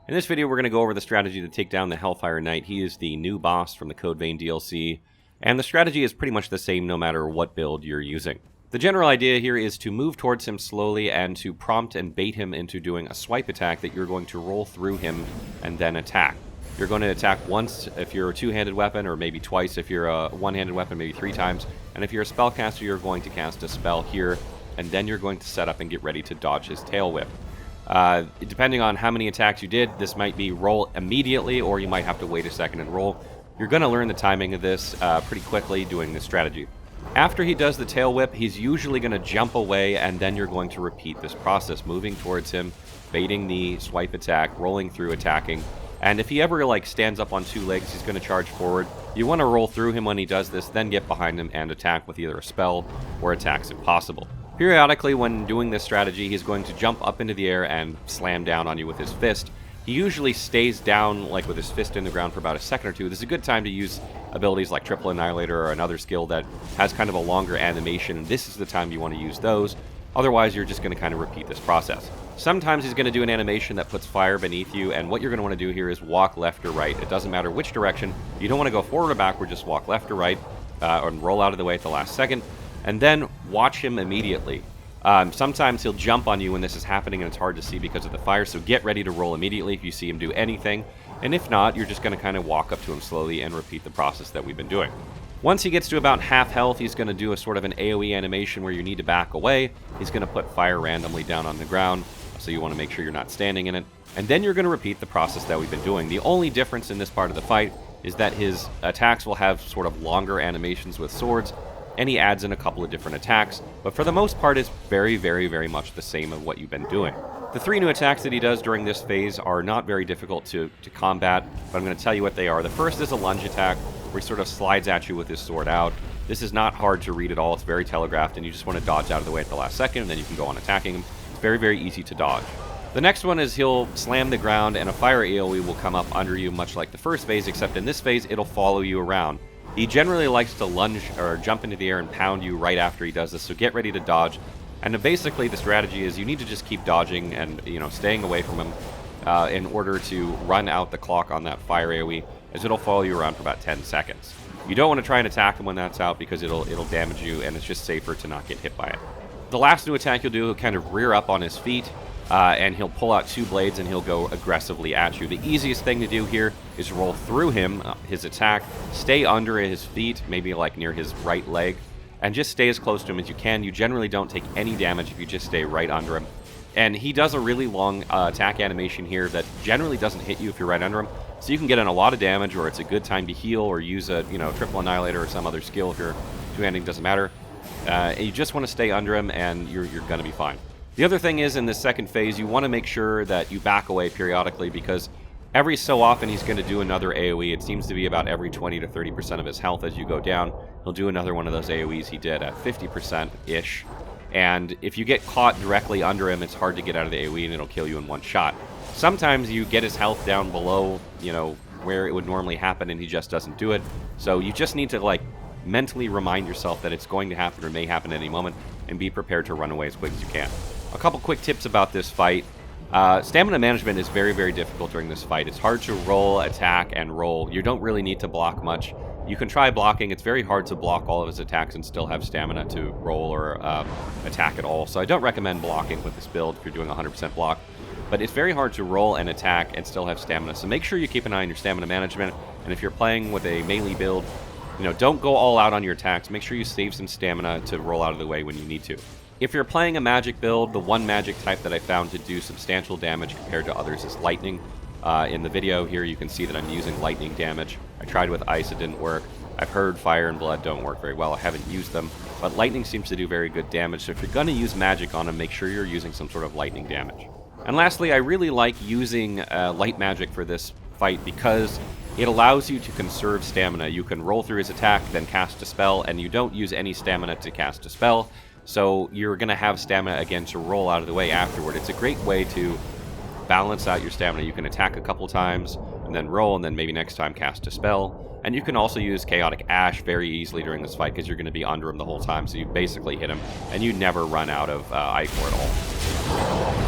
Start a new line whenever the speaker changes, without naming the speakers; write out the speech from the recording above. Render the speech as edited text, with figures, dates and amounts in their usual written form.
In this video, we're going to go over the strategy to take down the Hellfire Knight. He is the new boss from the Code Vein DLC, and the strategy is pretty much the same no matter what build you're using. The general idea here is to move towards him slowly and to prompt and bait him into doing a swipe attack that you're going to roll through him and then attack. You're going to attack once if you're a two-handed weapon, or maybe twice if you're a one-handed weapon, maybe 3 times. And if you're a spellcaster, you're going to cast a spell here, and then you're going to set up and get ready to dodge his tail whip. Depending on how many attacks you did, this might be roll immediately, or you might have to wait a second and roll. You're going to learn the timing of this pretty quickly doing this strategy. After he does the tail whip, he's usually going to jump away, and then you're going to repeat this process, moving towards him, baiting the swipe attack, rolling through, attacking. And if he ever stands up on 2 legs, he's going to charge forward. You want to roll through him when he does this, then get behind him and attack with either a spell or attacks if possible. Periodically, when doing this strategy, he's going to jump up into the air and slam down on you with his fist. He usually stays down with his fist in the ground for about a second or two. This is a good time to use abilities like Triple Annihilator or another skill that has kind of a longer animation, and this is the time you want to use those. Otherwise, you're just going to kind of repeat this process. Sometimes he's going to do an animation that puts fire beneath you, and what you're going to want to do here is walk left or right. It doesn't matter which direction. You don't want to go forward or backward, just walk left or right, and roll out of the way at the last second, and then watch him immediately. Sometimes he'll jump on you when this is happening, and it's hard to see because of the fire, so get ready to roll immediately if you see him do anything, and if not, you're just going to kind of walk up to him slowly and repeat the process that we've been doing. Once he gets to about half health, he's going to do a sort of an AoE animation where you need to back away. He's going to put fire randomly down on the ground, so you want to make sure you're not standing in it. And then you're going to repeat the process that we've been doing. The only difference in this part of the fight is that his attacks will have sort of longer animations with swords, and he adds in a couple of different attacks. But for the most part, it's very, very, very much the same of what you've been doing. The 3 new attacks that he does during this phase are not very difficult to combat, but I'm going to tell you what they are. The first is a Lunge Attack, where he sort of slides at you with his sword out. This is not hard to read at all. It's very telegraphed, and you just want to dodge out of the way at the last second, and then you can go on attacking him. It's very, very easy to dodge. The next one is he'll slam the ground, and a fire AoE will come up under you, much like the first phase, except in this phase, it'll follow you around. He generally likes to lunge or jump into the air and pound you right after he does this, so get ready to dodge. And basically, the strategy is you need to just keep dodging and staying away from him in order to run out the clock on that fire AoE, as it'll follow you around for about 10 seconds. You don't want to try and attack him when that's out because it'll damage you, and it's just safer to not get hit by it. The last new attack you'll do, he'll kind of rear up on his feet, and he'll pull out 2 blades and he'll go aggressively at you. The easiest thing to do here is roll through him, his attack, stay under his feet, maybe near his right leg, and just stay as close to him as you can. You generally don't take any damage if you just stay right under him. And he does a really long attack animation here that generally doesn't hit you if you're right under him, so you can get in a lot of damage, or it's a good time to heal or use a Triple Annihilator or some other skill if you're two-handing, doesn't matter. You just want to stay under him, and you're going to be fine. The other thing is, in this second phase, you want to make sure that you back away periodically, because every so often he's going to do another AoE. It seems to be about every 20 to 30% of his health as you go down. He'll do another one of those AoEs he did at 50%-ish. And if you get caught directly under him, it's hard to get out of the AoE, and it'll kill you in one shot. Sometimes you get his health down below, where it would normally happen, and he just doesn't do it. So you just need to, mentally remind yourself that it's going to happen or may happen at any moment, and be prepared to run away as quick as you can. A couple quick tips about this fight. Stamina management is very, very difficult during this fight. It's hard to roll, attack, and roll. You don't really need to block much. You can try blocking. It's very hard to block all of his attacks and still have stamina to roll or attack at all. So I don't recommend blocking with this build if you're doing 100% block. But it's very hard to roll and attack and still have stamina. So make sure you keep an eye on your stamina management. And if you're playing with a melee build, don't go all out on your attacks. Make sure you save some stamina to roll out of the way when you need to. If you're playing a magic build, the one magic type that I found to do substantial damage compared to others is lightning. In the video here, you can see that I'm using lightning damage. I tried with ice, it didn't work. I've heard fire and blood don't work very well. I haven't used them, but lightning seems to do very good damage. So if you're going to use magic on them, make sure you're using some sort of lightning damage. And lastly, I really like using light magic for this fight because it allows you to conserve stamina. You can roll through his attack, then cast a spell, and you don't use any stamina to cast a spell. So you're going to have stamina again to roll out of the way afterward. It's a great way to balance out your stamina. You can attack a couple times, and then roll, and then maybe next time cast a spell. And you can also use Chaotic Ash very easily during this fight, because you're going to be under him the whole time, so you basically hit him, and you never run out of Ichor at all.